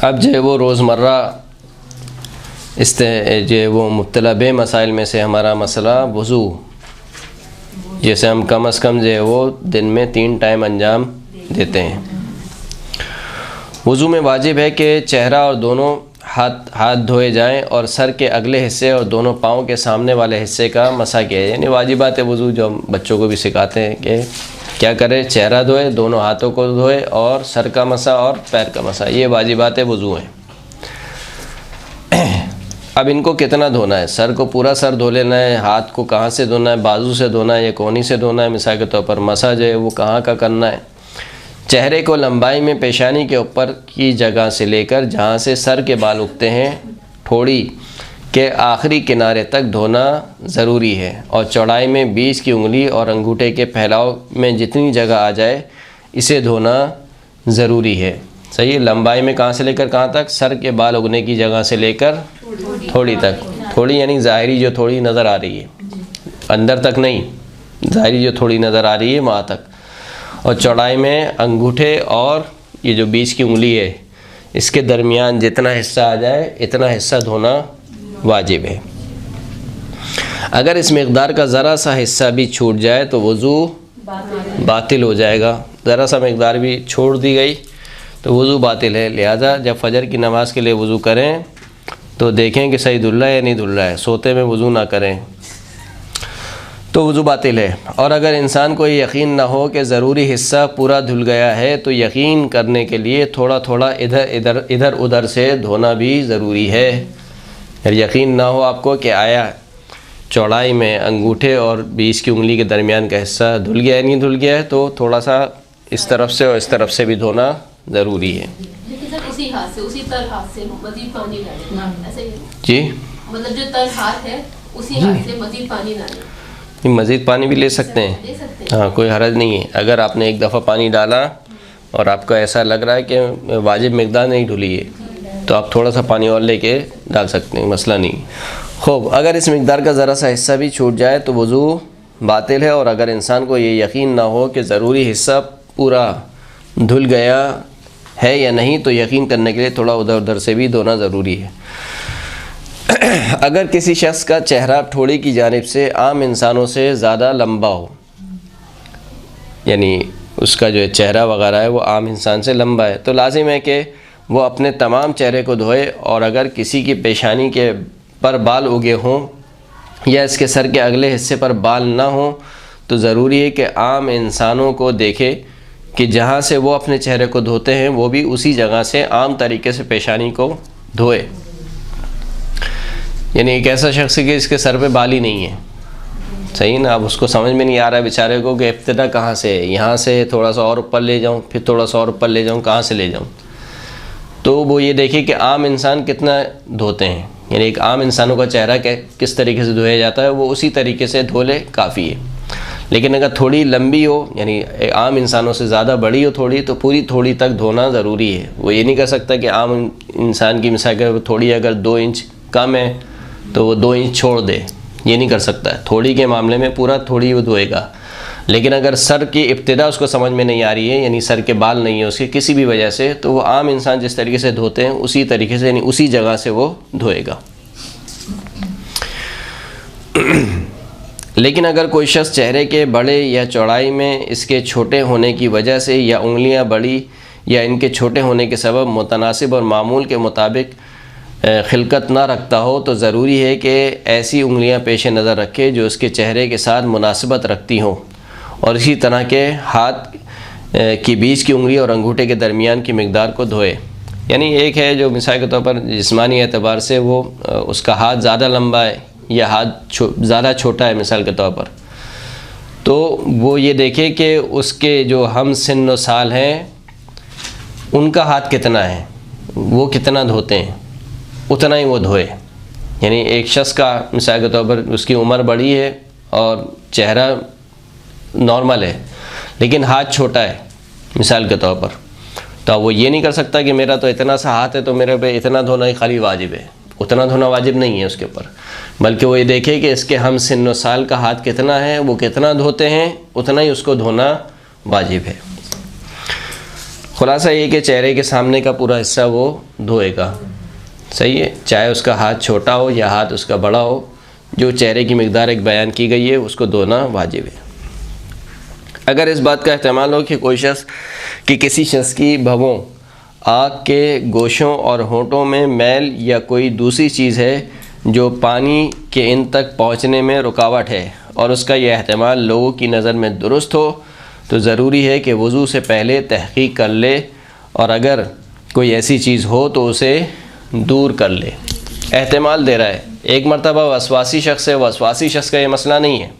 अब जो है वो रोज़मर्रा जो है वो मुब्तला बे मसाइल में से हमारा मसला वज़ू, जैसे हम कम अज़ कम जो है वो दिन में 3 टाइम अंजाम देते हैं। वज़ू में वाजिब है कि चेहरा और दोनों हाथ धोए जाएं और सर के अगले हिस्से और दोनों पाँव के सामने वाले हिस्से का मसा किया जाए। यानी वाजिबात वज़ू जो हम बच्चों को भी सिखाते हैं कि क्या करें, चेहरा धोए, दोनों हाथों को धोए और सर का मसा और पैर का मसा, ये वाजिबात वज़ू हैं। अब इनको कितना धोना है? सर को पूरा सर धो लेना है, हाथ को कहाँ से धोना है, बाजू से धोना है या कोहनी से धोना है? मिसाल के तौर पर मसा जो है वो कहाँ का करना है? चेहरे को लंबाई में पेशानी के ऊपर की जगह से लेकर जहाँ से सर के बाल उगते हैं ठोड़ी के आखिरी किनारे तक धोना ज़रूरी है, और चौड़ाई में बीच की उंगली और अंगूठे के फैलाव में जितनी जगह आ जाए इसे धोना ज़रूरी है। सही है। लंबाई में कहाँ से लेकर कहाँ तक? सर के बाल उगने की जगह से लेकर थोड़ी तक। थोड़ी यानी ज़ाहिरी जो थोड़ी नज़र आ रही है, अंदर तक नहीं, ज़ाहिरी जो थोड़ी नज़र आ रही है वहाँ तक। और चौड़ाई में अंगूठे और ये जो बीच की उंगली है इसके दरमियान जितना हिस्सा आ जाए इतना हिस्सा धोना वाजिब है। अगर इस मिक़दार का ज़रा सा हिस्सा भी छूट जाए तो वज़ू बातिल हो जाएगा। ज़रा सा मिक़दार भी छोड़ दी गई तो वज़ू बातिल है। लिहाजा जब फ़जर की नमाज़ के लिए वज़ू करें तो देखें कि सही धुल रहा है या नहीं धुल रहा है। सोते में वज़ू ना करें तो वज़ू बातिल है। और अगर इंसान को यकीन ना हो कि ज़रूरी हिस्सा पूरा धुल गया है तो यकीन करने के लिए थोड़ा थोड़ा इधर उधर से धोना भी ज़रूरी है। यकीन ना हो आपको कि आया चौड़ाई में अंगूठे और बीच की उंगली के दरमियान का हिस्सा धुल गया है नहीं धुल गया है, तो थोड़ा सा इस तरफ से और इस तरफ से भी धोना ज़रूरी है। उसी हाथ से, उसी तर हाथ से मज़ीद पानी डालें, ऐसे ही जी, मतलब जो तर हाथ है उसी हाथ से मज़ीद पानी डालें। मज़ीद पानी भी ले सकते हैं, हाँ, कोई हरज नहीं है। अगर आपने एक दफ़ा पानी डाला और आपको ऐसा लग रहा है कि वाजिब मिक़दार नहीं धुली है तो आप थोड़ा सा पानी और लेके डाल सकते हैं, मसला नहीं। खूब, अगर इस मिक़दार का ज़रा सा हिस्सा भी छूट जाए तो वज़ू बातिल है। और अगर इंसान को ये यकीन ना हो कि ज़रूरी हिस्सा पूरा धुल गया है या नहीं तो यकीन करने के लिए थोड़ा उधर उधर से भी धोना ज़रूरी है। अगर किसी शख्स का चेहरा ठोड़ी की जानिब से आम इंसानों से ज़्यादा लंबा हो, यानी उसका जो चेहरा वगैरह है वो आम इंसान से लंबा है, तो लाजिम है कि वो अपने तमाम चेहरे को धोए। और अगर किसी की पेशानी के पर बाल उगे हों या इसके सर के अगले हिस्से पर बाल ना हों तो ज़रूरी है कि आम इंसानों को देखे कि जहाँ से वो अपने चेहरे को धोते हैं वो भी उसी जगह से आम तरीके से पेशानी को धोए। यानी एक ऐसा शख्स है कि इसके सर पे बाल ही नहीं है, सही ना, अब उसको समझ में नहीं आ रहा है बेचारे को कि इब्तिदा कहाँ से है, यहाँ से थोड़ा सा और ऊपर ले जाऊँ, फिर थोड़ा सा और ऊपर ले जाऊँ, कहाँ से ले जाऊँ। तो वो ये देखे कि आम इंसान कितना धोते हैं, यानी एक आम इंसानों का चेहरा किस तरीके से धोया जाता है वो उसी तरीके से धो ले, काफ़ी है। लेकिन अगर थोड़ी लंबी हो, यानी आम इंसानों से ज़्यादा बड़ी हो थोड़ी, तो पूरी थोड़ी तक धोना ज़रूरी है। वो ये नहीं कर सकता कि आम इंसान की मिसाल कर थोड़ी अगर 2 इंच कम है तो वो 2 इंच छोड़ दे, ये नहीं कर सकता है। थोड़ी के मामले में पूरा थोड़ी वो धोएगा। लेकिन अगर सर की इब्तिदा उसको समझ में नहीं आ रही है, यानी सर के बाल नहीं है उसके किसी भी वजह से, तो वो आम इंसान जिस तरीके से धोते हैं उसी तरीके से, यानी उसी जगह से वो धोएगा। लेकिन अगर कोई शख्स चेहरे के बड़े या चौड़ाई में इसके छोटे होने की वजह से या उंगलियां बड़ी या इनके छोटे होने के सबब मुतनासिब और मामूल के मुताबिक खिलकत ना रखता हो तो ज़रूरी है कि ऐसी उंगलियां पेश नज़र रखे जो उसके चेहरे के साथ मुनासिबत रखती हों, और इसी तरह के हाथ की बीच की उंगली और अंगूठे के दरमियान की मिक़दार को धोए। यानी एक है जो मिसाल के तौर पर जिस्मानी एतबार से वो उसका हाथ ज़्यादा लंबा है या हाथ ज़्यादा छोटा है मिसाल के तौर पर, तो वो ये देखे कि उसके जो हम सिन्न साल हैं उनका हाथ कितना है, वो कितना धोते हैं उतना ही वो धोए। यानी एक शख्स का मिसाल के तौर पर उसकी उम्र बड़ी है और चेहरा नॉर्मल है लेकिन हाथ छोटा है मिसाल के तौर पर, तो वो ये नहीं कर सकता कि मेरा तो इतना सा हाथ है तो मेरे पे इतना धोना ही खाली वाजिब है। उतना धोना वाजिब नहीं है उसके ऊपर, बल्कि वो ये देखे कि इसके हम सिन्न साल का हाथ कितना है, वो कितना धोते हैं उतना ही उसको धोना वाजिब है। खुलासा ये कि चेहरे के सामने का पूरा हिस्सा वो धोएगा, सही है, चाहे उसका हाथ छोटा हो या हाथ उसका बड़ा हो, जो चेहरे की मिकदार एक बयान की गई है उसको धोना वाजिब है। अगर इस बात का एहतमाल हो कि कोई शख्स कि किसी शख्स की भवों, आँख के गोशों और होंठों में मैल या कोई दूसरी चीज़ है जो पानी के इन तक पहुँचने में रुकावट है और उसका यह एहतमाल लोगों की नज़र में दुरुस्त हो, तो ज़रूरी है कि वज़ू से पहले तहक़ीक़ कर ले और अगर कोई ऐसी चीज़ हो तो उसे दूर कर ले। एहतमाल दे रहा है, एक मरतबा वसवासी शख्स है, वसवासी शख्स का ये मसला नहीं है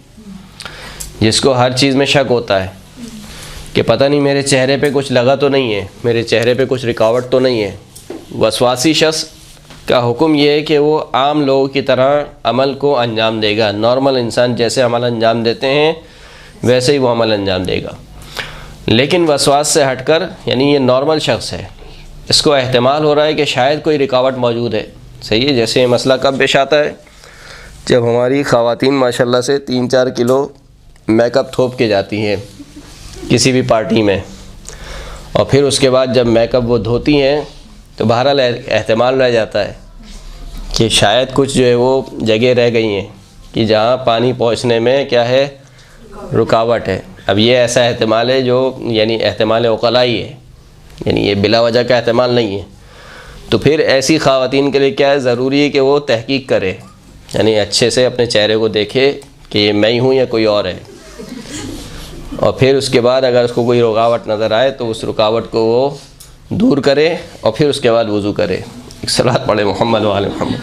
जिसको हर चीज़ में शक होता है कि पता नहीं मेरे चेहरे पे कुछ लगा तो नहीं है, मेरे चेहरे पे कुछ रुकावट तो नहीं है। वसवासी शख्स का हुक्म ये है कि वो आम लोगों की तरह अमल को अंजाम देगा, नॉर्मल इंसान जैसे अमल अंजाम देते हैं वैसे ही वो अमल अंजाम देगा। लेकिन वसवास से हटकर, यानी ये नॉर्मल शख्स है, इसको एहतमाल हो रहा है कि शायद कोई रुकावट मौजूद है, सही है। जैसे ये मसला कब पेश आता है, जब हमारी ख़वातीन माशाल्लाह से 3-4 किलो मेकअप थोप के जाती हैं किसी भी पार्टी में, और फिर उसके बाद जब मेकअप वो धोती हैं तो बहरहाल एहतमाल रह जाता है कि शायद कुछ जो है वो जगह रह गई हैं कि जहाँ पानी पहुँचने में क्या है, रुकावट है। अब ये ऐसा एहतमाल है जो यानी एहतमाल उक़लाई है, यानी ये बिला वजह का एहतमाल नहीं है। तो फिर ऐसी ख़वातीन के लिए क्या है, ज़रूरी है कि वो तहक़ीक़ करे, यानी अच्छे से अपने चेहरे को देखे कि ये मैं ही हूँ या कोई और है, और फिर उसके बाद अगर उसको कोई रुकावट नज़र आए तो उस रुकावट को वो दूर करे और फिर उसके बाद वज़ू करे। एक सलात पढ़े मोहम्मद वाले मोहम्मद।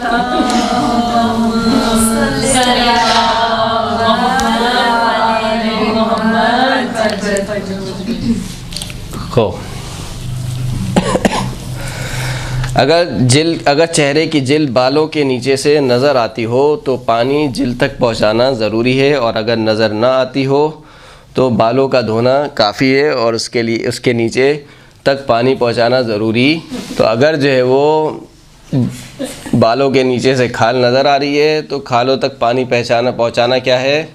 अगर चेहरे की जिल्द बालों के नीचे से नज़र आती हो तो पानी जिल्द तक पहुंचाना ज़रूरी है, और अगर नज़र ना आती हो तो बालों का धोना काफ़ी है और उसके नीचे तक पानी पहुंचाना ज़रूरी। तो अगर जो है वो बालों के नीचे से खाल नज़र आ रही है तो खालों तक पानी पहुंचाना क्या है,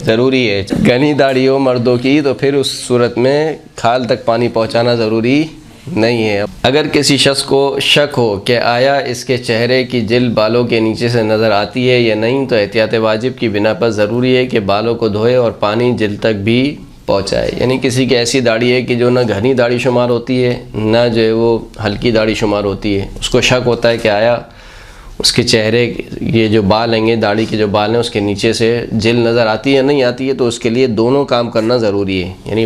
ज़रूरी है। घनी दाढ़ी हो मर्दों की तो फिर उस सूरत में खाल तक पानी पहुंचाना ज़रूरी नहीं है। अगर किसी शख्स को शक हो कि आया इसके चेहरे की जिल्द बालों के नीचे से नज़र आती है या नहीं, तो एहतियात वाजिब की बिना पर ज़रूरी है कि बालों को धोए और पानी जिल्द तक भी पहुँचाए। यानी किसी की ऐसी दाढ़ी है कि जो ना घनी दाढ़ी शुमार होती है ना जो है वो हल्की दाढ़ी शुमार होती है, उसको शक होता है कि आया उसके चेहरे ये जो बाल हैं, दाढ़ी के जो बाल हैं, उसके नीचे से जिल्द नज़र आती है या नहीं आती है, तो उसके लिए दोनों काम करना ज़रूरी है। यानी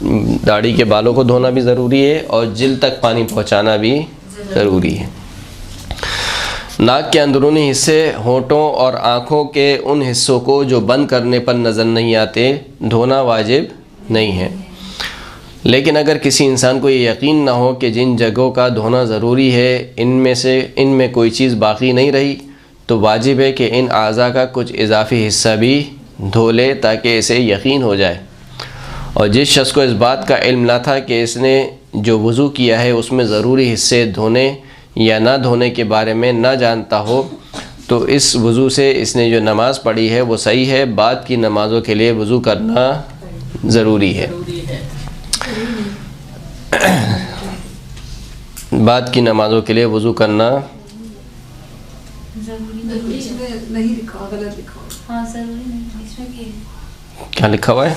दाढ़ी के बालों को धोना भी ज़रूरी है और जिल्द तक पानी पहुंचाना भी ज़रूरी है। नाक के अंदरूनी हिस्से, होंठों और आँखों के उन हिस्सों को जो बंद करने पर नज़र नहीं आते धोना वाजिब नहीं है। लेकिन अगर किसी इंसान को ये यकीन ना हो कि जिन जगहों का धोना ज़रूरी है इनमें कोई चीज़ बाकी नहीं रही, तो वाजिब है कि इन आज़ा का कुछ इजाफ़ी हिस्सा भी धो ले ताकि इसे यकीन हो जाए। और जिस शख्स को इस बात का इल्म ना था कि इसने जो वज़ू किया है उसमें ज़रूरी हिस्से धोने या ना धोने के बारे में ना जानता हो, तो इस वज़ू से इसने जो नमाज़ पढ़ी है वो सही है। बाद की नमाज़ों के लिए वज़ू करना ज़रूरी है। बाद की नमाज़ों के लिए वज़ू करना नहीं लिखा, गलत लिखा। हाँ ज़रूरी नहीं, इसमें क्या लिखा हुआ है,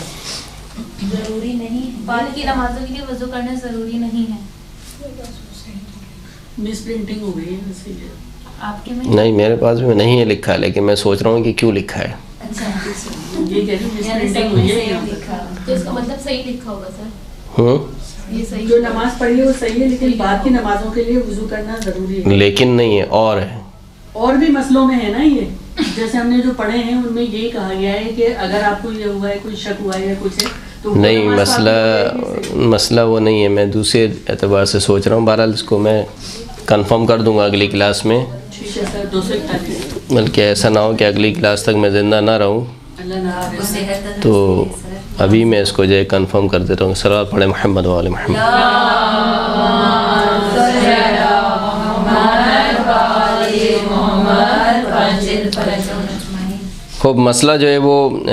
ज़रूरी नहीं, बाद की नमाजों के लिए वज़ू करना ज़रूरी नहीं है। मिस प्रिंटिंग हो गई है सही है। आपके में नहीं, मेरे पास भी नहीं है लिखा है, लेकिन मैं सोच रहा हूँ कि क्यों लिखा है। अच्छा, ये कह रही हूँ मिस प्रिंटिंग हुई है यहाँ पर। तो इसका मतलब सही लिखा होगा सर, ये सही जो नमाज पढ़ी है वो सही है, लेकिन बाद की नमाजों के लिए वज़ू करना ज़रूरी है। लेकिन नहीं है, और है, और भी मसलों में है ना ये, जैसे हमने जो पढ़े हैं उनमें यही कहा गया है कि अगर आपको ये हुआ है, कोई शक हुआ है या कुछ है तो नहीं, मसला वो नहीं है। मैं दूसरे एतबार से सोच रहा हूँ। बहरहाल इसको मैं कंफर्म कर दूंगा अगली क्लास में। ठीक है सर, 241। बल्कि ऐसा ना हो कि अगली क्लास तक मैं ज़िंदा ना रहूँ, अल्लाह ना करे। तो अभी मैं इसको जो है कंफर्म कर देता हूँ। सलावत पढ़े मोहम्मद वाले मोहम्मद। खूब मसला जो है वो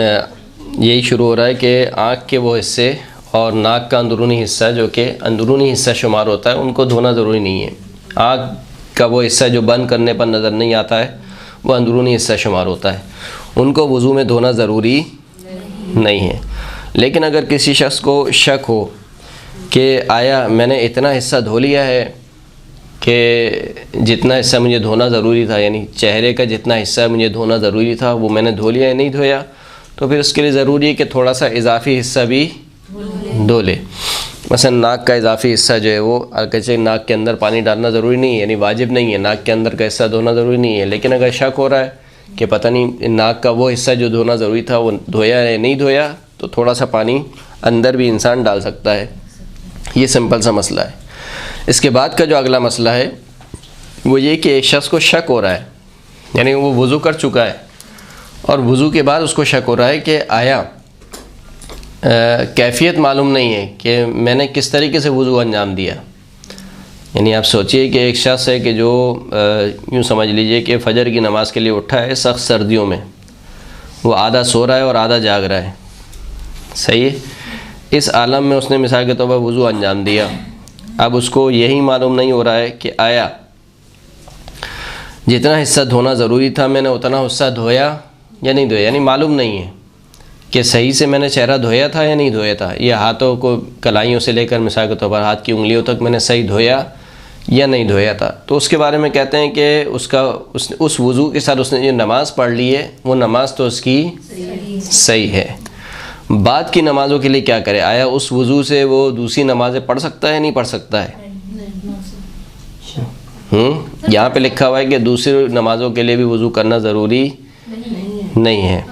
यही शुरू हो रहा है कि आँख के वो हिस्से और नाक का अंदरूनी हिस्सा जो कि अंदरूनी हिस्सा शुमार होता है, उनको धोना ज़रूरी नहीं है। आँख का वो हिस्सा जो बंद करने पर नज़र नहीं आता है वो अंदरूनी हिस्सा शुमार होता है, उनको वज़ू में धोना ज़रूरी नहीं है। लेकिन अगर किसी शख्स को शक हो कि आया मैंने इतना हिस्सा धो लिया है कि जितना हिस्सा मुझे धोना ज़रूरी था, यानी चेहरे का जितना हिस्सा मुझे धोना ज़रूरी था वो मैंने धो लिया या नहीं धोया, तो फिर उसके लिए ज़रूरी है कि थोड़ा सा इजाफ़ी हिस्सा भी धो ले। मसलन नाक का इजाफ़ी हिस्सा जो है वो अगरचे नाक के अंदर पानी डालना ज़रूरी नहीं है, यानी वाजिब नहीं है, नाक के अंदर का हिस्सा धोना ज़रूरी नहीं है। लेकिन अगर शक हो रहा है कि पता नहीं नाक का वो हिस्सा जो धोना ज़रूरी था वो धोया या नहीं धोया, तो थोड़ा सा पानी अंदर भी इंसान डाल सकता है। ये सिंपल सा मसला है। इसके बाद का जो अगला मसला है वो ये कि एक शख्स को शक हो रहा है, यानी वो वज़ू कर चुका है और वज़ू के बाद उसको शक हो रहा है कि आया कैफ़ियत मालूम नहीं है कि मैंने किस तरीके से वज़ू अंजाम दिया। यानी आप सोचिए कि एक शख्स है कि जो यूँ समझ लीजिए कि फ़जर की नमाज़ के लिए उठा है सख्त सर्दियों में, वो आधा सो रहा है और आधा जाग रहा है, सही है। इस आलम में उसने मिसाल के तौर पर वज़ू अंजाम दिया। अब उसको यही मालूम नहीं हो रहा है कि आया जितना हिस्सा धोना ज़रूरी था मैंने उतना हिस्सा धोया या नहीं धोया, यानी मालूम नहीं है कि सही से मैंने चेहरा धोया था या नहीं धोया था, या हाथों को कलाइयों से लेकर मिसाल के तौर पर हाथ की उंगलियों तक मैंने सही धोया या नहीं धोया था। तो उसके बारे में कहते हैं कि उस वज़ू के साथ उसने जो नमाज़ पढ़ ली है वो नमाज़ तो उसकी सही है। बाद की नमाज़ों के लिए क्या करे, आया उस वज़ू से वो दूसरी नमाज़ें पढ़ सकता है या नहीं पढ़ सकता है? यहाँ पे लिखा हुआ है कि दूसरी नमाज़ों के लिए भी वज़ू करना ज़रूरी नहीं है।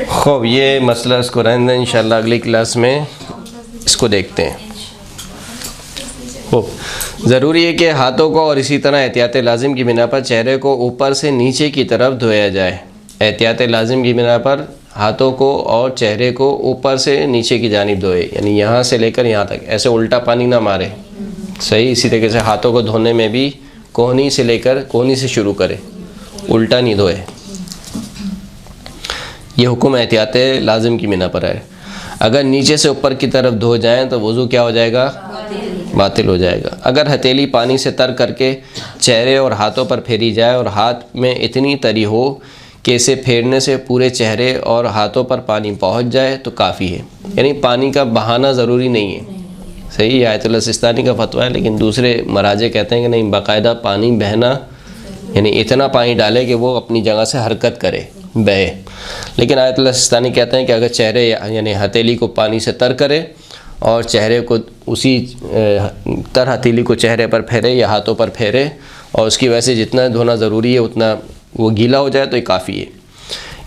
खूब, ये मसला इसको रहने दें, इंशाअल्लाह अगली क्लास में इसको देखते हैं। खूब, ज़रूरी है कि हाथों को और इसी तरह एहतियात लाजिम की बिना पर चेहरे को ऊपर से नीचे की तरफ धोया जाए। एहतियात लाजिम की बिना पर हाथों को और चेहरे को ऊपर से नीचे की जानिब धोए, यानी यहाँ से लेकर यहाँ तक, ऐसे उल्टा पानी ना मारे, सही। इसी तरीके से हाथों को धोने में भी कोहनी से लेकर कोहनी से शुरू करे, उल्टा नहीं धोए। ये हुक्म एहतियात लाजिम की बिना पर है। अगर नीचे से ऊपर की तरफ धो जाएं तो वज़ू क्या हो जाएगा? बातिल हो जाएगा। अगर हथेली पानी से तर करके चेहरे और हाथों पर फेरी जाए और हाथ में इतनी तरी हो कि इसे फेरने से पूरे चेहरे और हाथों पर पानी पहुंच जाए तो काफ़ी है, यानी पानी का बहाना ज़रूरी नहीं है, सही। आयतुल्लाह सिस्तानी का फतवा है, लेकिन दूसरे मराजे कहते हैं कि नहीं, बाकायदा पानी बहना, यानी इतना पानी डाले कि वो अपनी जगह से हरकत करे, बहे। लेकिन आयतुल्लाह सिस्तानी कहते हैं कि अगर चेहरे यानी हथेली को पानी से तर करे और चेहरे को उसी तर हथेली को चेहरे पर फेरे या हाथों पर फेरे और उसकी वजह से जितना धोना ज़रूरी है उतना वो गीला हो जाए तो ये काफ़ी है।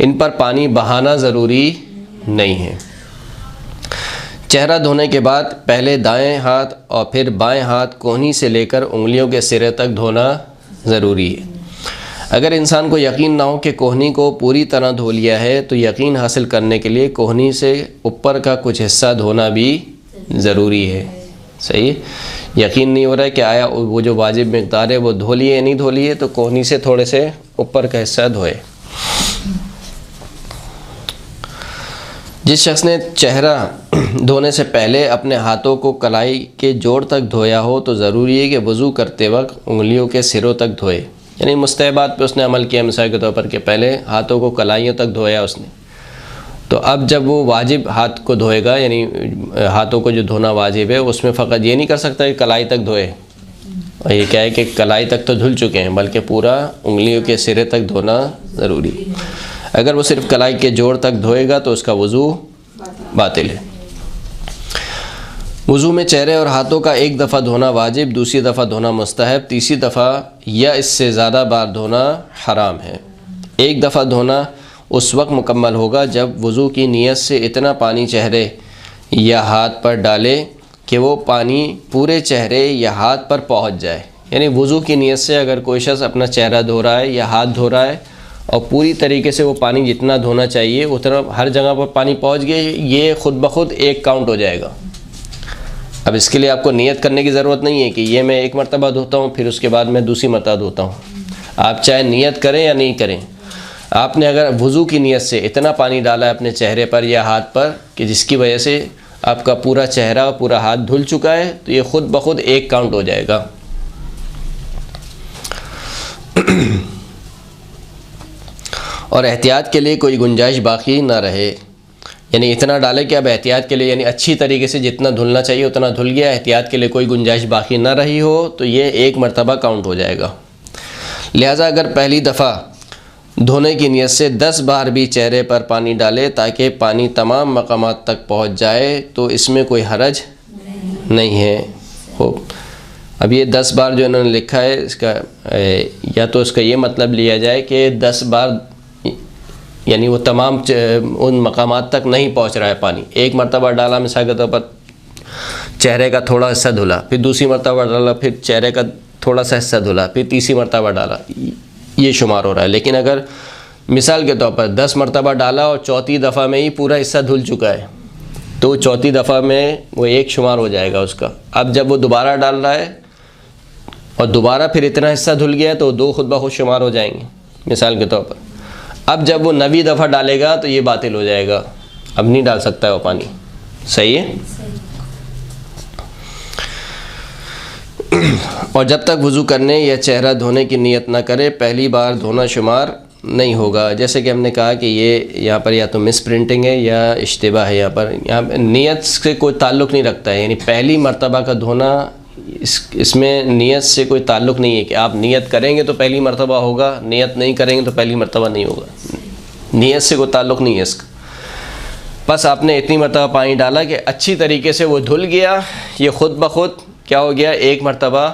इन पर पानी बहाना ज़रूरी नहीं है। चेहरा धोने के बाद पहले दाएं हाथ और फिर बाएं हाथ कोहनी से लेकर उंगलियों के सिरे तक धोना ज़रूरी है। अगर इंसान को यकीन ना हो कि कोहनी को पूरी तरह धो लिया है तो यकीन हासिल करने के लिए कोहनी से ऊपर का कुछ हिस्सा धोना भी ज़रूरी है, सही। यकीन नहीं हो रहा है कि आया वो जो वाजिब मिक़दार है वो धो लिए या नहीं धो लिए, तो कोहनी से थोड़े से ऊपर का हिस्सा धोए। जिस शख्स ने चेहरा धोने से पहले अपने हाथों को कलाई के जोड़ तक धोया हो तो ज़रूरी है कि वज़ू करते वक्त उंगलियों के सिरों तक धोए, यानी मुस्तहबात पे उसने अमल किया। मिसाल के तौर पर कि पहले हाथों को कलाइयों तक धोया उसने, तो अब जब वो वाजिब हाथ को धोएगा, यानी हाथों को जो धोना वाजिब है उसमें फ़कत ये नहीं कर सकता कि कलाई तक धोए, और ये क्या है कि कलाई तक तो धुल चुके हैं, बल्कि पूरा उंगलियों के सिरे तक धोना ज़रूरी है। अगर वो सिर्फ कलाई के जोड़ तक धोएगा तो उसका वज़ू बातिल है। वज़ू में चेहरे और हाथों का एक दफ़ा धोना वाजिब, दूसरी दफ़ा धोना मुस्तहब, तीसरी दफ़ा या इससे ज़्यादा बार धोना हराम है। एक दफ़ा धोना उस वक्त मुकम्मल होगा जब वज़ू की नीयत से इतना पानी चेहरे या हाथ पर डाले कि वो पानी पूरे चेहरे या हाथ पर पहुंच जाए। यानी वज़ू की नीयत से अगर कोई शख्स अपना चेहरा धो रहा है या हाथ धो रहा है और पूरी तरीके से वो पानी जितना धोना चाहिए उतना हर जगह पर पानी पहुंच गया, ये ख़ुद ब खुद एक काउंट हो जाएगा। अब इसके लिए आपको नियत करने की ज़रूरत नहीं है कि ये मैं एक मरतबा धोता हूँ फिर उसके बाद मैं दूसरी मरतबा धोता हूँ। आप चाहे नियत करें या नहीं करें, आपने अगर वज़ू की नियत से इतना पानी डाला है अपने चेहरे पर या हाथ पर कि जिसकी वजह से आपका पूरा चेहरा पूरा हाथ धुल चुका है तो ये ख़ुद ब खुद एक काउंट हो जाएगा। और एहतियात के लिए कोई गुंजाइश बाकी ना रहे, यानी इतना डाले कि अब एहतियात के लिए यानी अच्छी तरीके से जितना धुलना चाहिए उतना धुल गया, एहतियात के लिए कोई गुंजाइश बाकी ना रही हो तो ये एक मरतबा काउंट हो जाएगा। लिहाजा अगर पहली दफ़ा धोने की नीयत से 10 बार भी चेहरे पर पानी डाले ताकि पानी तमाम मकामात तक पहुंच जाए तो इसमें कोई हरज नहीं है। हो अब ये 10 बार जो इन्होंने लिखा है इसका या तो इसका ये मतलब लिया जाए कि 10 बार यानी वो तमाम उन मकामात तक नहीं पहुंच रहा है पानी। एक मरतबा डाला मिसाल के तौर पर चेहरे का थोड़ा हिस्सा धुला, फिर दूसरी मरतबा डाला, फिर चेहरे का थोड़ा सा हिस्सा धुला, फिर तीसरी मरतबा डाला, ये शुमार हो रहा है। लेकिन अगर मिसाल के तौर पर 10 मरतबा डाला और चौथी दफ़ा में ही पूरा हिस्सा धुल चुका है तो चौथी दफ़ा में वो एक शुमार हो जाएगा उसका। अब जब वो दोबारा डाल रहा है और दोबारा फिर इतना हिस्सा धुल गया है तो 2 खुद ब खुद शुमार हो जाएंगे मिसाल के तौर पर। अब जब वो 9वीं दफ़ा डालेगा तो ये बातिल हो जाएगा, अब नहीं डाल सकता है वो पानी। सही है। और जब तक वज़ू करने या चेहरा धोने की नीयत ना करे पहली बार धोना शुमार नहीं होगा। जैसे कि हमने कहा कि ये यहाँ पर या तो मिस प्रिंटिंग है या इश्तिबा है, यहाँ नीयत से कोई ताल्लुक़ नहीं रखता है, यानी पहली मरतबा का धोना इसमें नीयत से कोई ताल्लुक़ नहीं है कि आप नीयत करेंगे तो पहली मरतबा होगा, नीयत नहीं करेंगे तो पहली मरतबा नहीं होगा। नीयत से कोई ताल्लुक़ नहीं है इसका। बस आपने इतनी मरतबा पानी डाला कि अच्छी तरीके से वो धुल गया, ये ख़ुद ब खुद क्या हो गया, एक मरतबा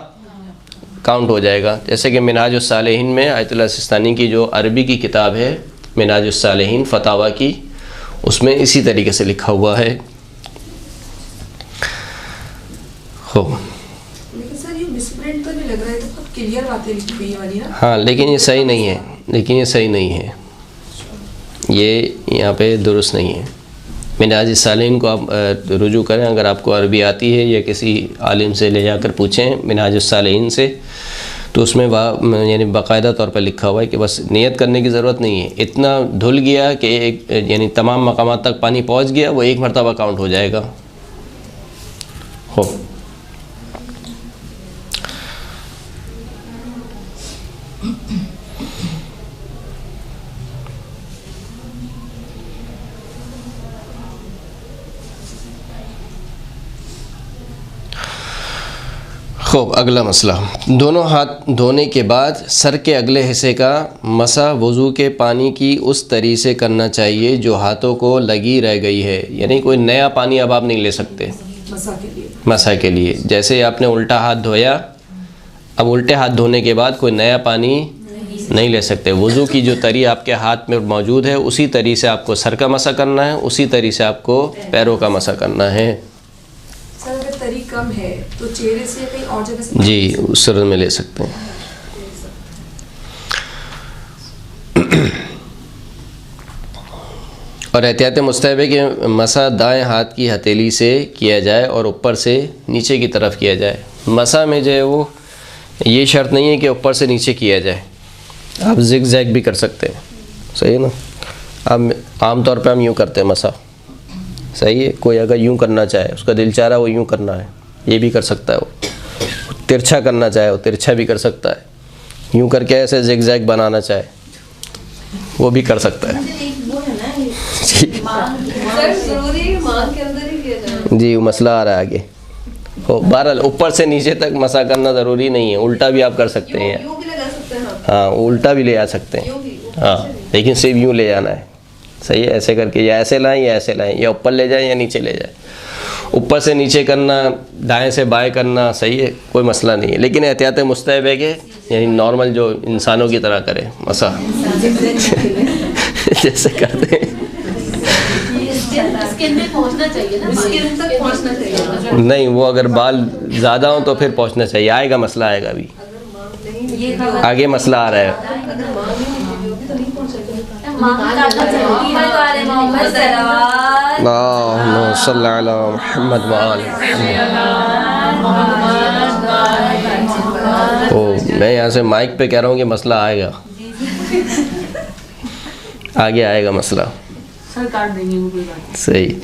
काउंट हो जाएगा। जैसे कि मिनाजुस सालिहीन में आयतुल्लाह सिस्तानी की जो अरबी की किताब है मिनाजुस सालिहीन फतावा की, उसमें इसी तरीके से लिखा हुआ है। हो लेकिन सर ये मिसप्रिंट तो नहीं लग रहा है, तो बहुत क्लियर बातें लिखी हुई है वाली ना। हाँ लेकिन ये सही नहीं है, लेकिन ये सही नहीं है, ये यहाँ पे दुरुस्त नहीं है। मिनाजुस सालिहीन को आप रुजू करें, अगर आपको अरबी आती है या किसी आलिम से ले जाकर पूछें मिनाजुस सालिहीन से, तो उसमें यानी बाकायदा तौर पर लिखा हुआ है कि बस नियत करने की ज़रूरत नहीं है, इतना धुल गया कि एक यानी तमाम मकामात तक पानी पहुँच गया, वो एक मरतबा काउंट हो जाएगा। हो खूब। अगला मसला, दोनों हाथ धोने के बाद सर के अगले हिस्से का मसा वज़ू के पानी की उस तरी से करना चाहिए जो हाथों को लगी रह गई है, यानी कोई नया पानी अब आप नहीं ले सकते मसा के लिए। जैसे आपने उल्टा हाथ धोया, अब उल्टे हाथ धोने के बाद कोई नया पानी नहीं ले सकते। वज़ू की जो तरी आपके हाथ में मौजूद है उसी तरी से आपको सर का मसा करना है, उसी तरी से आपको पैरों का मसा करना है। सर अगर तरी कम है तो चेहरे से कहीं और जगह से जी उस सूरत में ले सकते हैं। और एहतियात मुस्तहब है कि मसा दाएं हाथ की हथेली से किया जाए और ऊपर से नीचे की तरफ किया जाए। मसा में जो है वो ये शर्त नहीं है कि ऊपर से नीचे किया जाए, आप जिग जैग भी कर सकते हैं। सही है ना। अब आम तौर पे हम यूँ करते हैं मसा, सही है। कोई अगर यूँ करना चाहे, उसका दिल चाह रहा है वो यूँ करना है, ये भी कर सकता है। वो तिरछा करना चाहे वो तिरछा भी कर सकता है, यूँ करके ऐसे जिग जैग बनाना चाहे वो भी कर सकता है। जी वो मसला आ रहा है आगे। हो बहरहाल ऊपर से नीचे तक मसा करना ज़रूरी नहीं है, उल्टा भी आप कर सकते हैं। हाँ उल्टा भी ले आ सकते हैं, हाँ लेकिन सिर्फ यूँ ले जाना है। सही है। ऐसे करके या ऐसे लाएं या ऐसे लाएं, या ऊपर ले जाएं या नीचे ले जाएं। ऊपर से नीचे करना, दाएं से बाएं करना, सही है, कोई मसला नहीं है। लेकिन एहतियात मुस्तहब है कि यानी नॉर्मल जो इंसानों की तरह करे मसा जैसे करते हैं। स्किन में पहुंचना चाहिए ना, स्किन तक पहुंचना चाहिए। नहीं वो अगर बाल ज़्यादा हो तो फिर पहुंचना चाहिए। आएगा मसला आएगा अभी, आगे मसला आ रहा है। तो मैं यहाँ से माइक पे कह रहा हूँ कि मसला आएगा, आगे आएगा मसला। सर काट देंगे वो, कोई बात नहीं। सही।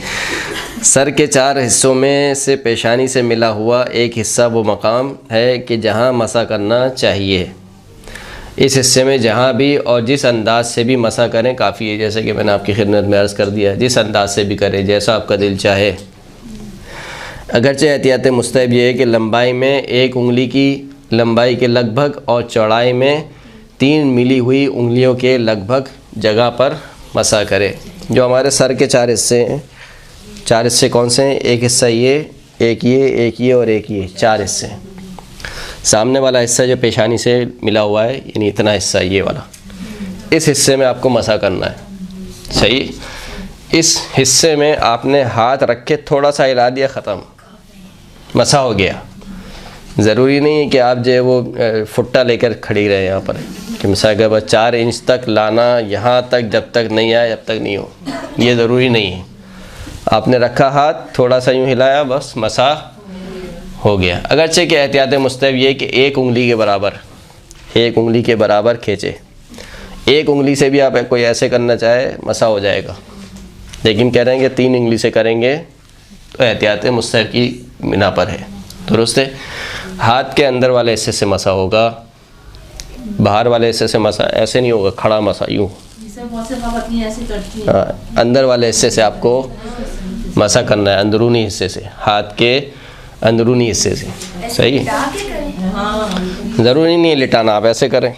सर के 4 हिस्सों में से पेशानी से मिला हुआ एक हिस्सा वो मकाम है कि जहाँ मसा करना चाहिए। इस हिस्से में जहाँ भी और जिस अंदाज से भी मसा करें काफ़ी है, जैसे कि मैंने आपकी खिदमत में अर्ज़ कर दिया, जिस अंदाज से भी करें जैसा आपका दिल चाहे। अगरचे एहतियात मुस्तहब ये है कि लंबाई में 1 उंगली की लंबाई के लगभग और चौड़ाई में 3 मिली हुई उंगलियों के लगभग जगह पर मसा करें। जो हमारे सर के 4 हिस्से हैं, 4 हिस्से कौन से हैं? एक हिस्सा ये, एक ये और एक ये, 4 हिस्से। सामने वाला हिस्सा जो पेशानी से मिला हुआ है, यानी इतना हिस्सा ये वाला, इस हिस्से में आपको मसा करना है। सही। इस हिस्से में आपने हाथ रख के थोड़ा सा हिला दिया, ख़त्म, मसा हो गया। ज़रूरी नहीं है कि आप जो है वो फुट्टा लेकर खड़ी रहे यहाँ पर, कि मिसाल के बाद 4 इंच तक लाना, यहाँ तक जब तक नहीं आए जब तक नहीं हो, ये ज़रूरी नहीं है। आपने रखा हाथ, थोड़ा सा यूँ हिलाया, बस मसा हो गया। अगरचे कि एहतियात मुस्तहब ये कि 1 उंगली के बराबर, 1 उंगली के बराबर खींचे। 1 उंगली से भी आप कोई ऐसे करना चाहे मसा हो जाएगा, लेकिन कह रहे हैं कि 3 उंगली से करेंगे तो एहतियात मुस्तहब की बिना पर है। दुरुस्त है। हाथ के अंदर वाले हिस्से से मसा होगा, बाहर वाले हिस्से से मसा ऐसे नहीं होगा, खड़ा मसा यूँ। हाँ, अंदर वाले हिस्से से आपको मसा करना है, अंदरूनी हिस्से से, हाथ के अंदरूनी हिस्से से। सही। ज़रूरी नहीं है लिटाना, आप ऐसे करें,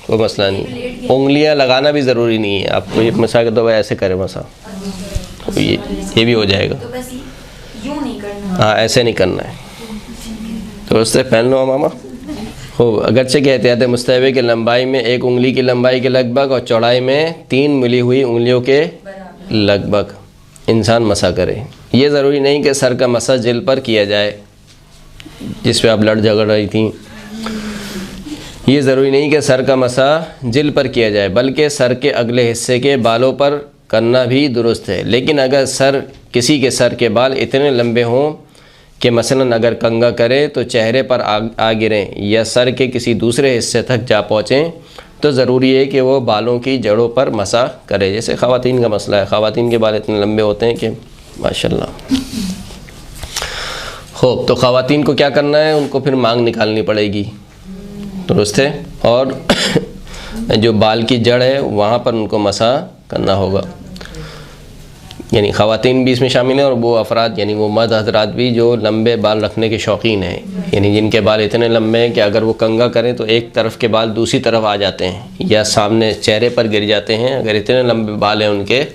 कोई मसला नहीं। उंगलियां लगाना भी ज़रूरी नहीं है, आपको ये मसा कर दो, ऐसे करें मसा, तो ये भी हो जाएगा। हाँ, ऐसे नहीं करना है। तो उससे पहन लो मामा हो। अगरचे के एहतियात मुस्तहब है कि लंबाई में 1 उंगली की लंबाई के लगभग और चौड़ाई में 3 मिली हुई उंगलियों के लगभग इंसान मसा करे। ये ज़रूरी नहीं कि सर का मसा जिल पर किया जाए, जिस पे आप लड़ झगड़ रही थी। ये ज़रूरी नहीं कि सर का मसा जिल पर किया जाए, बल्कि सर के अगले हिस्से के बालों पर करना भी दुरुस्त है। लेकिन अगर किसी के सर के बाल इतने लंबे हों कि मसलन अगर कंघा करे तो चेहरे पर आ गिरें या सर के किसी दूसरे हिस्से तक जा पहुँचें, तो ज़रूरी है कि वो बालों की जड़ों पर मसा करे। जैसे ख़वातीन का मसला है, ख़वातीन के बाल इतने लंबे होते हैं कि माशाल्लाह। हो, तो ख़वातीन को क्या करना है? उनको फिर मांग निकालनी पड़ेगी, दुरुस्त है। और जो बाल की जड़ है वहाँ पर उनको मसा करना होगा। यानी ख़वातीन भी इसमें शामिल हैं और वो अफराद यानी वो मर्द हज़रात भी जो लंबे बाल रखने के शौकीन हैं, यानी जिनके बाल इतने लंबे हैं कि अगर वो कंघा करें तो एक तरफ के बाल दूसरी तरफ आ जाते हैं या सामने चेहरे पर गिर जाते हैं। अगर इतने लंबे बाल हैं उनके,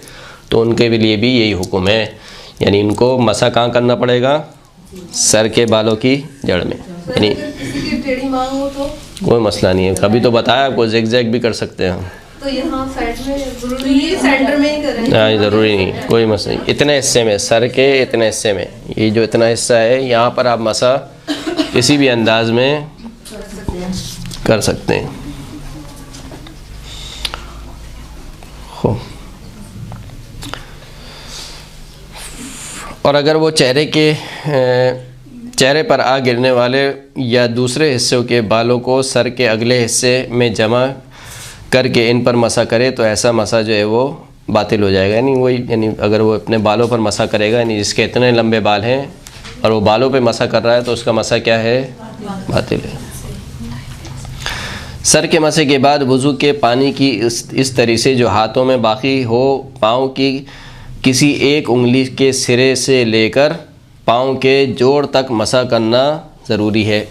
तो उनके लिए भी यही हुक्म है, यानी इनको मसा कहाँ करना पड़ेगा? सर के बालों की जड़ में। यानी टेढ़ी मांग हो तो कोई मसला नहीं है, कभी तो बताया आपको, ज़िग-ज़ैग भी कर सकते हैं। तो यहाँ साइड में जरूरी ये सेंटर में ही करें? हाँ, ज़रूरी नहीं, कोई मसला नहीं। इतने हिस्से में, सर के इतने हिस्से में, ये जो इतना हिस्सा है यहाँ पर आप मसा किसी भी अंदाज में कर सकते हैं। हो, और अगर वो चेहरे पर आ गिरने वाले या दूसरे हिस्सों के बालों को सर के अगले हिस्से में जमा करके इन पर मसा करे तो ऐसा मसा जो है वो बातिल हो जाएगा। यानी अगर वो अपने बालों पर मसा करेगा, यानी जिसके इतने लंबे बाल हैं और वो बालों पे मसा कर रहा है, तो उसका मसा क्या है? बातिल है। सर के मसे के बाद वज़ू के पानी की इस तरीके से जो हाथों में बाकी हो, पाँव की किसी एक उंगली के सिरे से लेकर पाँव के जोड़ तक मसा करना ज़रूरी है।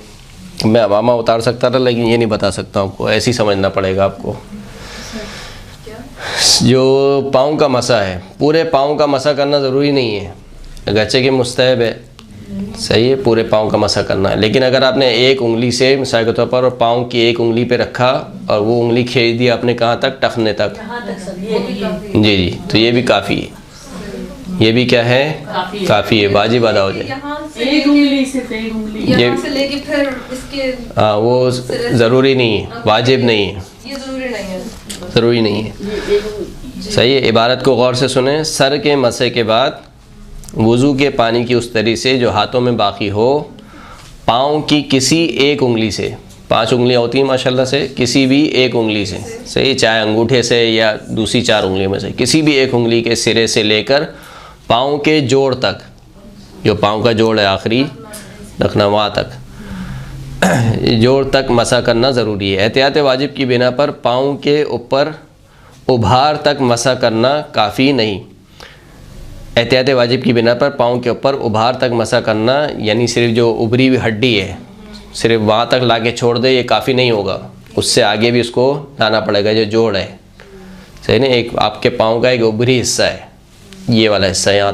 मैं अमामा उतार सकता था, लेकिन ये नहीं बता सकता आपको, ऐसे ही समझना पड़ेगा आपको। जो पाँव का मसा है, पूरे पाँव का मसा करना ज़रूरी नहीं है, अगरचे के मुस्तहब है, सही है, पूरे पाँव का मसा करना है। लेकिन अगर आपने एक उंगली से मिसाल के तौर पर पाँव की एक उंगली पे रखा और वो उंगली खींच दी आपने कहाँ तक? टखने तक। जी जी, तो ये भी काफ़ी है। ये भी क्या है? काफ़ी है, वाजिब अदा हो जाए। एक उंगली से एक उंगली यहाँ से लेके फिर इसके, हाँ, वो ज़रूरी नहीं है, वाजिब नहीं है, ये ज़रूरी नहीं है, ज़रूरी नहीं है। सही है। इबारत को गौर से सुने। सर के मसे के बाद वज़ू के पानी की उस तरी से जो हाथों में बाकी हो, पाँव की किसी एक उंगली से, 5 उंगलियां होती हैं माशाल्लाह से, किसी भी एक उंगली से, सही, चाहे अंगूठे से या दूसरी 4 उंगलियों में से किसी भी एक उंगली के सिरे से लेकर पाँव के जोड़ तक, जो पाँव का जोड़ है आखिरी रखना वहाँ तक, जोड़ तक मसा करना ज़रूरी है। एहतियात वाजिब की बिना पर पाँव के ऊपर उभार तक मसा करना काफ़ी नहीं। एहतियात वाजिब की बिना पर पाँव के ऊपर उभार तक मसा करना, यानी सिर्फ जो उभरी हुई हड्डी है सिर्फ वहाँ तक ला के छोड़ दे, ये काफ़ी नहीं होगा, उससे आगे भी उसको लाना पड़ेगा। जो जोड़ है, सही ना, एक आपके पाँव का एक उभरी हिस्सा है, ये वाला हिस्सा यहाँ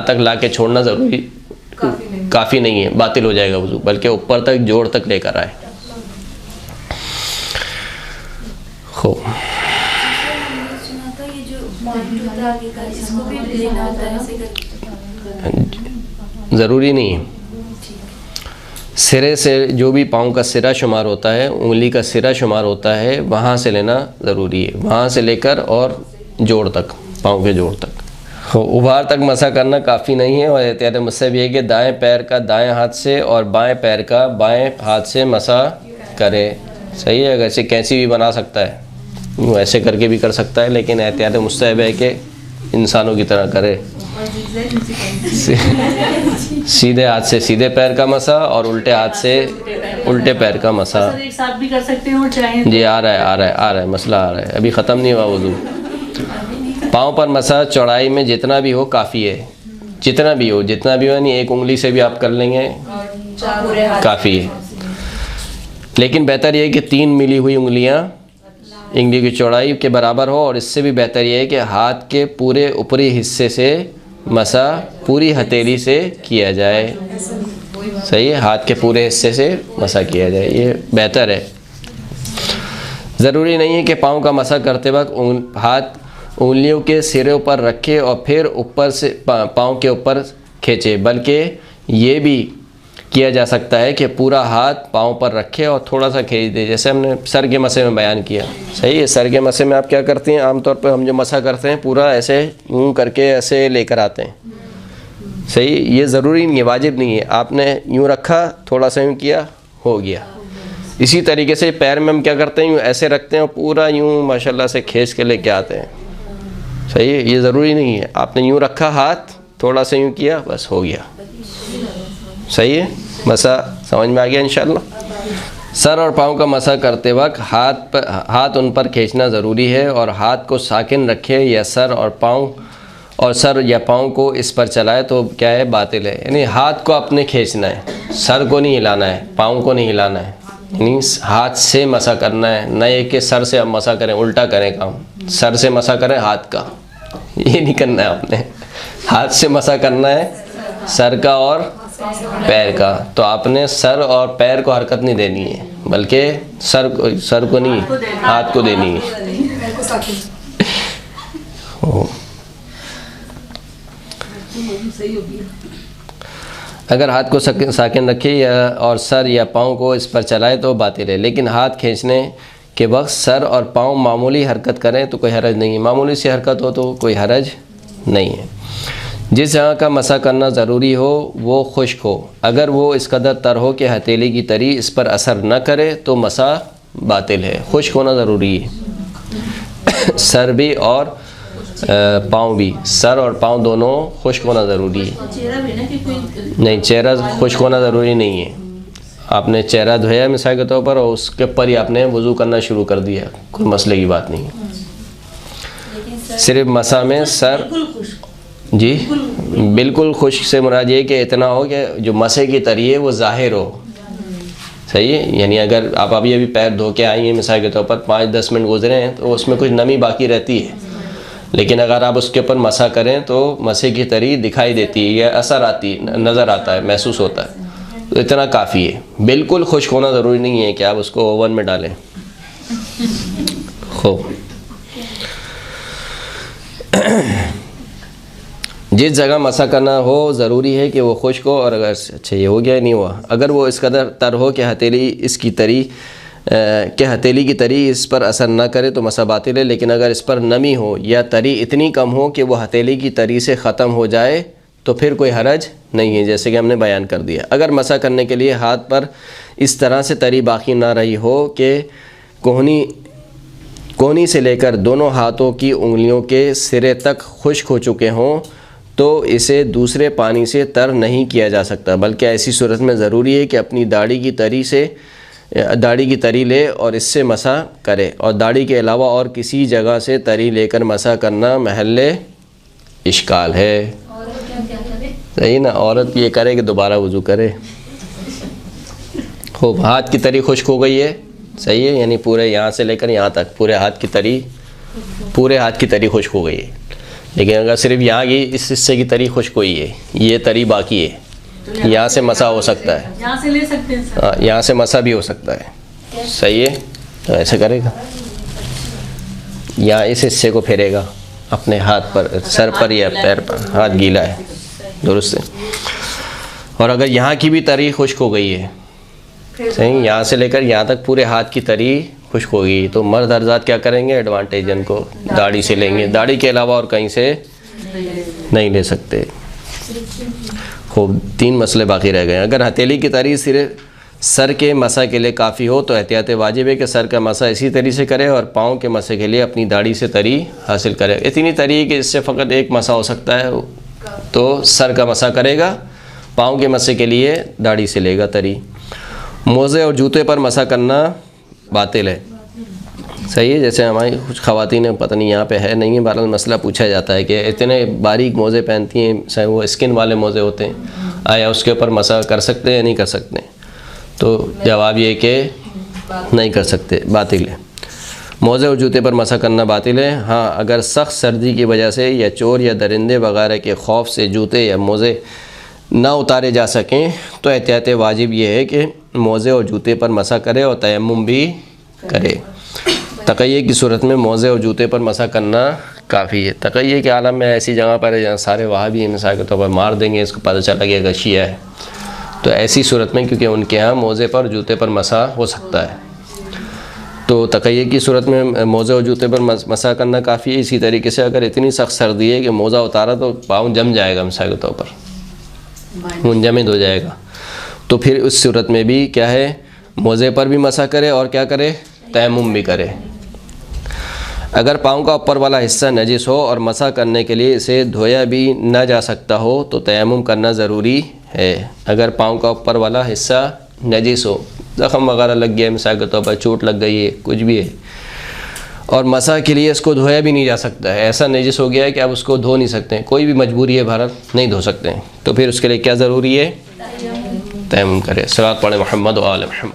तक ला के छोड़ना ज़रूरी काफ़ी नहीं है, बातिल हो जाएगा वज़ू, बल्कि ऊपर तक जोड़ तक लेकर आए। खूब ज़रूरी नहीं है, सिरे से जो भी पाँव का सिरा शुमार होता है, उंगली का सिरा शुमार होता है, वहाँ से लेना ज़रूरी है, वहाँ से लेकर और जोड़ तक, पाँव के जोड़ तक। उभार तक मसा करना काफ़ी नहीं है। और एहतियात मुस्तहब ये है कि दाएँ पैर का दाएँ हाथ से और बाएँ पैर का बाएँ हाथ से मसा करे, सही है। अगर इसे कैंची भी बना सकता है, वो ऐसे करके भी कर सकता है, लेकिन एहतियात मुस्तहब है कि इंसानों की तरह करे, सीधे हाथ से सीधे पैर का मसा और उल्टे हाथ से उल्टे पैर का मसा। सर एक साथ भी कर सकते हैं और चाहे जी आ रहा है मसला आ रहा है, अभी ख़त्म नहीं हुआ वज़ू। पाँव पर मसा चौड़ाई में जितना भी हो काफ़ी है, जितना भी हो यानी एक उंगली से भी आप कर लेंगे काफ़ी है, लेकिन बेहतर ये है कि 3 मिली हुई उंगलियां उंगली की चौड़ाई के बराबर हो, और इससे भी बेहतर ये है कि हाथ के पूरे ऊपरी हिस्से से मसा पूरी हथेली से किया जाए, सही है, हाथ के पूरे हिस्से से मसा किया जाए, ये बेहतर है। ज़रूरी नहीं है कि पाँव का मसा करते वक्त हाथ उंगलियों के सिरों पर रखे और फिर ऊपर से पाँव के ऊपर खींचे, बल्कि ये भी किया जा सकता है कि पूरा हाथ पाँव पर रखे और थोड़ा सा खींच दे, जैसे हमने सर के मसे में बयान किया, सही है। सर के मसे में आप क्या करते हैं, आमतौर पर हम जो मसा करते हैं पूरा ऐसे यूँ करके ऐसे लेकर आते हैं, सही। ये ज़रूरी नहीं है, वाजिब नहीं है, आपने यूँ रखा थोड़ा सा यूँ किया हो गया। इसी तरीके से पैर में हम क्या करते हैं, यूँ ऐसे रखते हैं और पूरा यूँ माशाल्लाह से खींच के लेके आते हैं, सही है। ये ज़रूरी नहीं है, आपने यूँ रखा हाथ थोड़ा सा यूँ किया बस हो गया, सही है। मसा समझ में आ गया इंशाअल्लाह। सर और पाँव का मसा करते वक्त हाथ उन पर खींचना ज़रूरी है और हाथ को साकिन रखे, या सर या पाँव को इस पर चलाए तो क्या है, बातिल है। यानी हाथ को आपने खींचना है, सर को नहीं हिलाना है, पाँव को नहीं हिलाना है, यानी हाथ से मसा करना है, न ये कि सर से आप मसा करें, उल्टा करें काम, सर से मसा करें हाथ का, ये नहीं करना है आपने, हाथ से मसा करना है सर का और पैर का। तो आपने सर और पैर को हरकत नहीं देनी है, बल्कि सर को नहीं, हाथ को देनी है। अगर हाथ को साकिन रखे या और सर या पाँव को इस पर चलाए तो बातिल है, लेकिन हाथ खींचने के वक्त सर और पाँव मामूली हरकत करें तो कोई हरज नहीं है, मामूली सी हरकत हो तो कोई हरज नहीं है। जिस जगह का मसा करना ज़रूरी हो वो खुश्क हो, अगर वो इस कदर तर हो कि हथेली की तरी इस पर असर न करे तो मसा बातिल है। खुश्क होना ज़रूरी है, सर भी और पाँव भी, सर और पाँव दोनों खुश्क होना ज़रूरी है। नहीं, चेहरा खुश्क होना ज़रूरी नहीं है। आपने चेहरा धोया मिसाल के तौर पर और उसके ऊपर ही आपने वज़ू करना शुरू कर दिया, कोई मसले की बात नहीं है। सिर्फ मसा में सर जी बिल्कुल खुश्क से मुराद ये कि इतना हो कि जो मसे की तरी है वो ज़ाहिर हो, सही है। यानी अगर आप अभी पैर धो के आई हैं मिसाल के तौर पर 5-10 मिनट गुजरे हैं तो उसमें कुछ नमी बाकी रहती है, लेकिन अगर आप उसके ऊपर मसा करें तो मसे की तरी दिखाई देती है या असर आती नज़र आता है, महसूस होता है, तो इतना काफ़ी है। बिल्कुल खुश्क होना ज़रूरी नहीं है कि आप उसको ओवन में डालें। खूब, जिस जगह मसा करना हो ज़रूरी है कि वो खुश्क हो, और अगर अच्छा ये हो गया नहीं हुआ, अगर वो इस कदर तर हो कि हथेली की तरी इस पर असर ना करे तो मसा बातिल है, लेकिन अगर इस पर नमी हो या तरी इतनी कम हो कि वो हथेली की तरी से ख़त्म हो जाए तो फिर कोई हरज नहीं है, जैसे कि हमने बयान कर दिया। अगर मसा करने के लिए हाथ पर इस तरह से तरी बाकी ना रही हो कि कोहनी से लेकर दोनों हाथों की उंगलियों के सिरे तक खुश्क हो चुके हों, तो इसे दूसरे पानी से तर नहीं किया जा सकता, बल्कि ऐसी सूरत में ज़रूरी है कि अपनी दाढ़ी की तरी ले और इससे मसा करे, और दाढ़ी के अलावा और किसी जगह से तरी लेकर मसा करना महल्ले इश्काल है। औरत क्या करे? सही ना, औरत ये करे कि दोबारा वज़ू करे। खूब, हाथ की तरी खुश्क हो गई है, सही है, यानी पूरे यहाँ से लेकर यहाँ तक पूरे हाथ की तरी खुश्क हो गई है। लेकिन अगर सिर्फ यहाँ की इस हिस्से की तरी खुश्क हुई है, ये तरी बाकी है, यहाँ से मसा हो सकता है, यहाँ से ले सकते हैं सर। हाँ, यहाँ से मसा भी हो सकता है, सही है। तो ऐसे करेगा, यहाँ इस हिस्से को फेरेगा अपने हाथ पर, सर पर या पैर पर, हाथ गीला है, दुरुस्त है। और अगर यहाँ की भी तरी खुश्क हो गई है, सही, यहाँ से लेकर यहाँ तक पूरे हाथ की तरी खुश्क होगी, तो मर्द हज़रात क्या करेंगे, एडवांटेज इनको दाढ़ी से लेंगे, दाढ़ी के अलावा और कहीं से नहीं ले सकते। खूब, 3 मसले बाकी रह गए। अगर हथेली की तरी सिर्फ सर के मसा के लिए काफ़ी हो तो एहतियात वाजिब है कि सर का मसा इसी तरी से करे और पाँव के मसे के लिए अपनी दाढ़ी से तरी हासिल करे। इतनी तरी कि इससे फ़कत एक मसा हो सकता है, तो सर का मसा करेगा, पाँव के मसे के लिए दाढ़ी से लेगा तरी। मोज़े और जूते पर मसा करना बातिल है, सही है। जैसे हमारी कुछ ख़वातीन, पता नहीं यहाँ पे है नहीं है, बहरहाल मसला पूछा जाता है कि इतने बारीक मोज़े पहनती हैं, चाहे वो स्किन वाले मोज़े होते हैं, आया उसके ऊपर मसा कर सकते हैं या नहीं कर सकते? तो जवाब ये कि नहीं कर सकते, बातिल है। मोज़े और जूते पर मसा करना बातिल है। हाँ, अगर सख्त सर्दी की वजह से या चोर या दरिंदे वगैरह के खौफ से जूते या मोज़े ना उतारे जा सकें तो एहतियात वाजिब ये है कि मोज़े और जूते पर मसा करे और तयम्मुम भी करे। तक़य्ये की सूरत में मोज़े और जूते पर मसा करना काफ़ी है। तक़य्ये के आलम में ऐसी जगह पर है जहाँ सारे वहाबी मिसाल के तौर पर मार देंगे, इसको पता चला कि गशिया है, तो ऐसी सूरत में क्योंकि उनके यहाँ मोज़े पर जूते पर मसा हो सकता है, तो तक़य्ये की सूरत में मोज़े और जूते पर मसा करना काफ़ी है। इसी तरीके से अगर इतनी सख्त सर्दी है कि मोज़ा उतारा तो पाँव जम जाएगा, मिसाल के तौर पर मुंजमद हो जाएगा, तो फिर उस सूरत में भी क्या है, मोज़े पर भी मसा करे और क्या करे, तयम्मुम भी करे। अगर पाँव का ऊपर वाला हिस्सा नजिस हो और मसा करने के लिए इसे धोया भी ना जा सकता हो तो तयम्मुम करना ज़रूरी है। अगर पाँव का ऊपर वाला हिस्सा नजिस हो, ज़ख़म वगैरह लग गया, मिसाल के तौर पर चोट लग गई है, कुछ भी है, और मसा के लिए इसको धोया भी नहीं जा सकता है, ऐसा नजिस हो गया है कि आप उसको धो नहीं सकते हैं, कोई भी मजबूरी है भारत नहीं धो सकते हैं, तो फिर उसके लिए क्या ज़रूरी है, तयम्मुम करे। सलात पढ़े मोहम्मद व आले मोहम्मद।